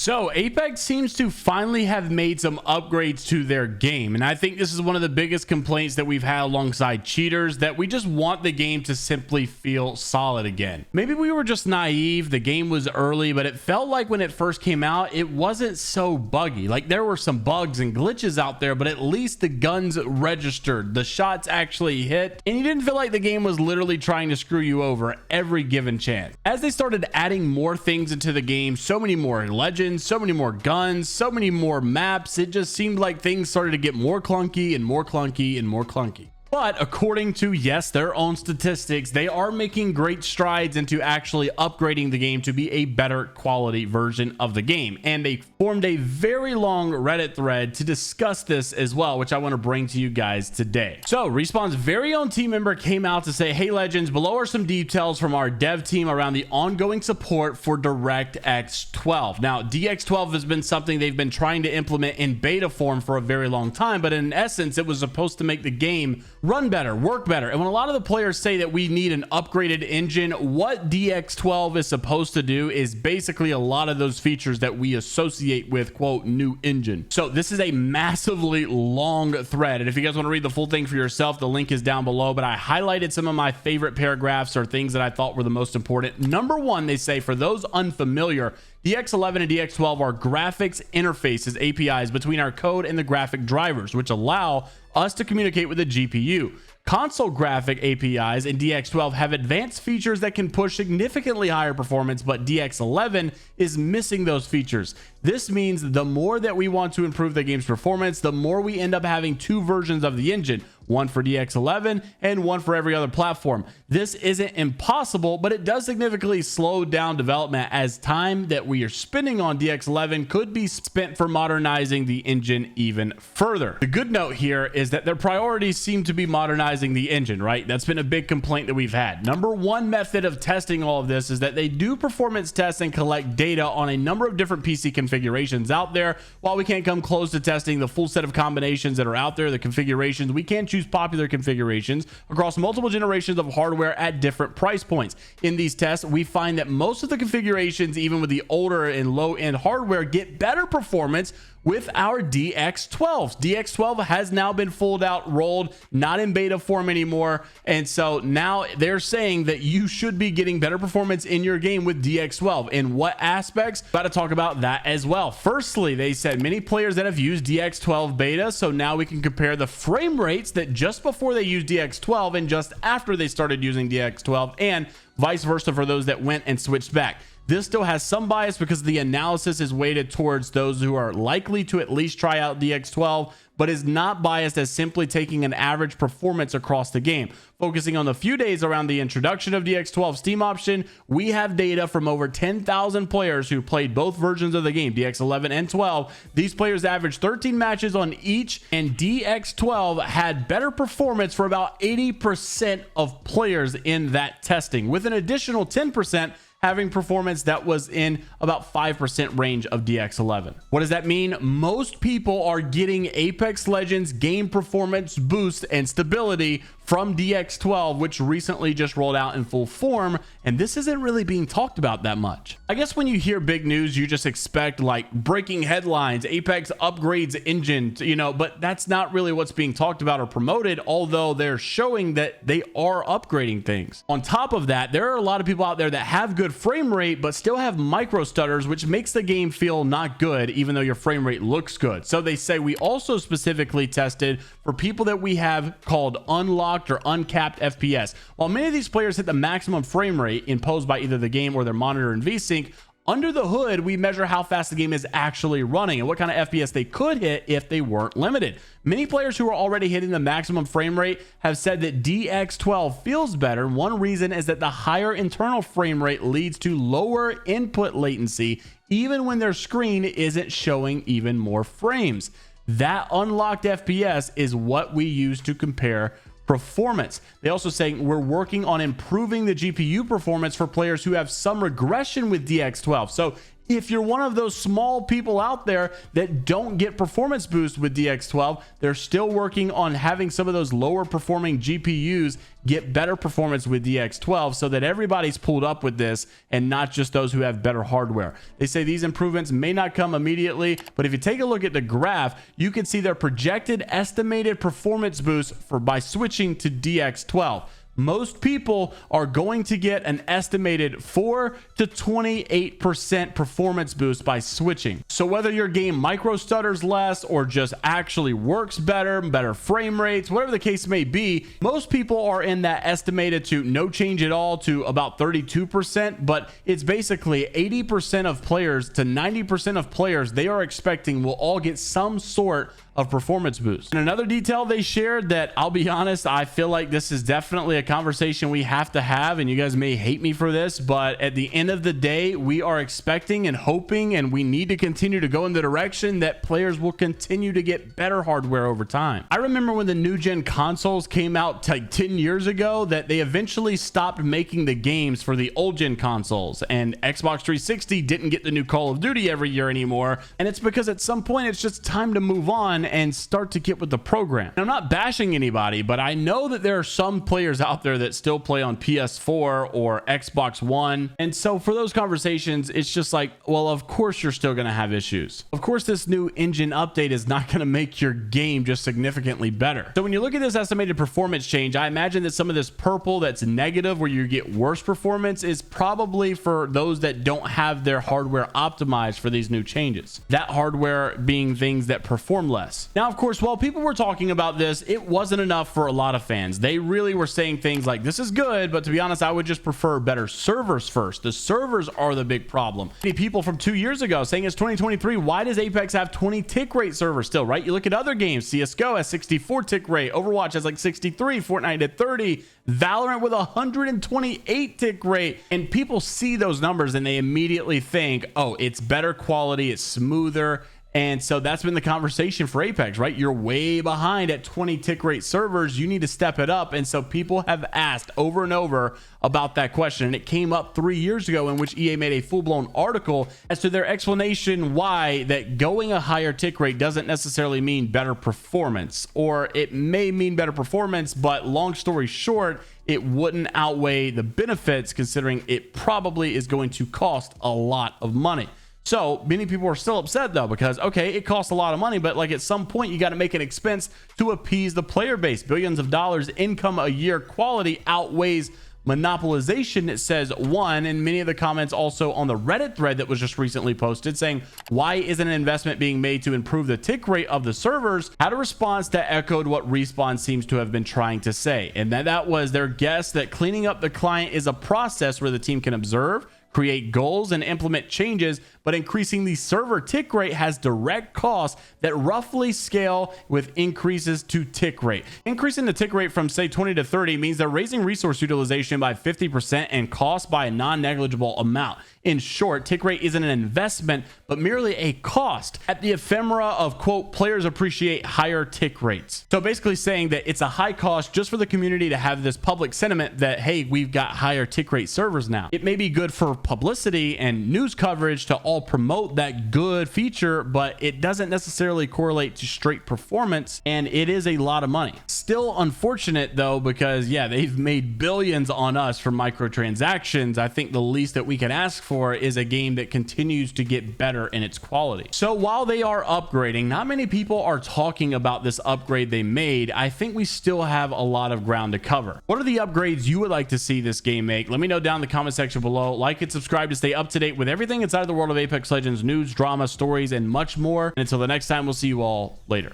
So Apex seems to finally have made some upgrades to their game, and I think this is one of the biggest complaints that we've had alongside cheaters, that we just want the game to simply feel solid again. Maybe we were just naive, the game was early, but it felt like when it first came out it wasn't so buggy. Like, there were some bugs and glitches out there, but at least the guns registered, the shots actually hit, and you didn't feel like the game was literally trying to screw you over every given chance. As they started adding more things into the game, so many more legends, so many more guns, so many more maps, it just seemed like things started to get more clunky and more clunky and more clunky. But according to, yes, their own statistics, they are making great strides into actually upgrading the game to be a better quality version of the game. And they formed a very long Reddit thread to discuss this as well, which I want to bring to you guys today. So Respawn's very own team member came out to say, "Hey legends, below are some details from our dev team around the ongoing support for DirectX 12. Now, DX12 has been something they've been trying to implement in beta form for a very long time, but in essence, it was supposed to make the game run better, work better. And when a lot of the players say that we need an upgraded engine, what DX12 is supposed to do is basically a lot of those features that we associate with, quote, new engine." So this is a massively long thread, and if you guys want to read the full thing for yourself, the link is down below, but I highlighted some of my favorite paragraphs or things that I thought were the most important. Number one, they say, for those unfamiliar, DX11 and DX12 are graphics interfaces, APIs, between our code and the graphic drivers, which allow us to communicate with the GPU. Console graphic APIs in DX12 have advanced features that can push significantly higher performance, but DX11 is missing those features. This means the more that we want to improve the game's performance, the more we end up having two versions of the engine, one for DX11 and one for every other platform. This isn't impossible, but it does significantly slow down development, as time that we are spending on DX11 could be spent for modernizing the engine even further. The good note here is that their priorities seem to be modernizing the engine, right? That's been a big complaint that we've had. Number one method of testing all of this is that they do performance tests and collect data on a number of different PC configurations out there. While we can't come close to testing the full set of combinations that are out there, the configurations, we can choose popular configurations across multiple generations of hardware at different price points. In these tests, we find that most of the configurations, even with the older and low-end hardware, get better performance with our DX12s. DX12 has now been full out, rolled, not in beta form anymore, and so now they're saying that you should be getting better performance in your game with DX12. In what aspects? Got to talk about that as well. Firstly, they said many players that have used DX12 beta, so now we can compare the frame rates that just before they used DX12 and just after they started using DX12, and vice versa for those that went and switched back. This still has some bias because the analysis is weighted towards those who are likely to at least try out DX12, but is not biased as simply taking an average performance across the game. Focusing on the few days around the introduction of DX12 Steam option, we have data from over 10,000 players who played both versions of the game, DX11 and 12. These players averaged 13 matches on each, and DX12 had better performance for about 80% of players in that testing, with an additional 10% having performance that was in about 5% range of DX11. What does that mean? Most people are getting Apex Legends game performance boost and stability from DX12, which recently just rolled out in full form, and this isn't really being talked about that much. I guess when you hear big news, you just expect like breaking headlines, Apex upgrades engine, you know, but that's not really what's being talked about or promoted, although they're showing that they are upgrading things. On top of that, there are a lot of people out there that have good frame rate but still have micro stutters, which makes the game feel not good even though your frame rate looks good. So they say we also specifically tested for people that we have called unlocked or uncapped FPS. While many of these players hit the maximum frame rate imposed by either the game or their monitor and VSync, under the hood, we measure how fast the game is actually running and what kind of FPS they could hit if they weren't limited. Many players who are already hitting the maximum frame rate have said that DX12 feels better. One reason is that the higher internal frame rate leads to lower input latency, even when their screen isn't showing even more frames. That unlocked FPS is what we use to compare performance. They also say we're working on improving the GPU performance for players who have some regression with DX12. So if you're one of those small people out there that don't get performance boost with DX12, they're still working on having some of those lower performing GPUs get better performance with DX12 so that everybody's pulled up with this and not just those who have better hardware. They say these improvements may not come immediately, but if you take a look at the graph, you can see their projected estimated performance boost by switching to DX12. Most people are going to get an estimated 4 to 28% performance boost by switching. So whether your game micro stutters less or just actually works better frame rates, whatever the case may be, most people are in that estimated to no change at all to about 32%, but it's basically 80% of players to 90% of players they are expecting will all get some sort of performance boost. And another detail they shared that, I'll be honest, I feel like this is definitely a conversation we have to have, and you guys may hate me for this, but at the end of the day, we are expecting and hoping, and we need to continue to go in the direction that players will continue to get better hardware over time. I remember when the new gen consoles came out like 10 years ago that they eventually stopped making the games for the old gen consoles, and Xbox 360 didn't get the new Call of Duty every year anymore, and it's because at some point it's just time to move on and start to get with the program. And I'm not bashing anybody, but I know that there are some players out there that still play on PS4 or Xbox One. And so for those conversations, it's just like, well, of course you're still going to have issues. Of course, this new engine update is not going to make your game just significantly better. So when you look at this estimated performance change, I imagine that some of this purple that's negative where you get worse performance is probably for those that don't have their hardware optimized for these new changes. That hardware being things that perform less. Now, of course, while people were talking about this, it wasn't enough for a lot of fans. They really were saying things like, this is good, but to be honest, I would just prefer better servers first. The servers are the big problem. People from 2 years ago saying it's 2023, why does Apex have 20 tick rate servers still, right? You look at other games, CSGO has 64 tick rate, Overwatch has like 63, Fortnite at 30, Valorant with 128 tick rate, and people see those numbers and they immediately think, oh, it's better quality, it's smoother. And so that's been the conversation for Apex, right? You're way behind at 20 tick rate servers. You need to step it up. And so people have asked over and over about that question. And it came up 3 years ago in which EA made a full-blown article as to their explanation why that going a higher tick rate doesn't necessarily mean better performance, or it may mean better performance, but long story short, it wouldn't outweigh the benefits considering it probably is going to cost a lot of money. So many people are still upset though, because okay, it costs a lot of money, but like at some point you got to make an expense to appease the player base. Billions of dollars income a year quality outweighs monopolization, it says one. And many of the comments also on the Reddit thread that was just recently posted saying, why isn't an investment being made to improve the tick rate of the servers? Had a response that echoed what Respawn seems to have been trying to say, and that was their guess that cleaning up the client is a process where the team can observe, create goals, and implement changes, but increasing the server tick rate has direct costs that roughly scale with increases to tick rate. Increasing the tick rate from say 20 to 30 means they're raising resource utilization by 50% and cost by a non-negligible amount. In short, tick rate isn't an investment, but merely a cost at the ephemera of, quote, players appreciate higher tick rates. So basically saying that it's a high cost just for the community to have this public sentiment that, hey, we've got higher tick rate servers now. It may be good for publicity and news coverage to all promote that good feature, but it doesn't necessarily correlate to straight performance, and it is a lot of money. Still unfortunate though, because yeah, they've made billions on us for microtransactions. I think the least that we can ask for is a game that continues to get better in its quality. So while they are upgrading, not many people are talking about this upgrade they made. I think we still have a lot of ground to cover. What are the upgrades you would like to see this game make? Let me know down in the comment section below. Like and subscribe to stay up to date with everything inside of the world of Apex Legends, news, drama, stories, and much more. And until the next time, we'll see you all later.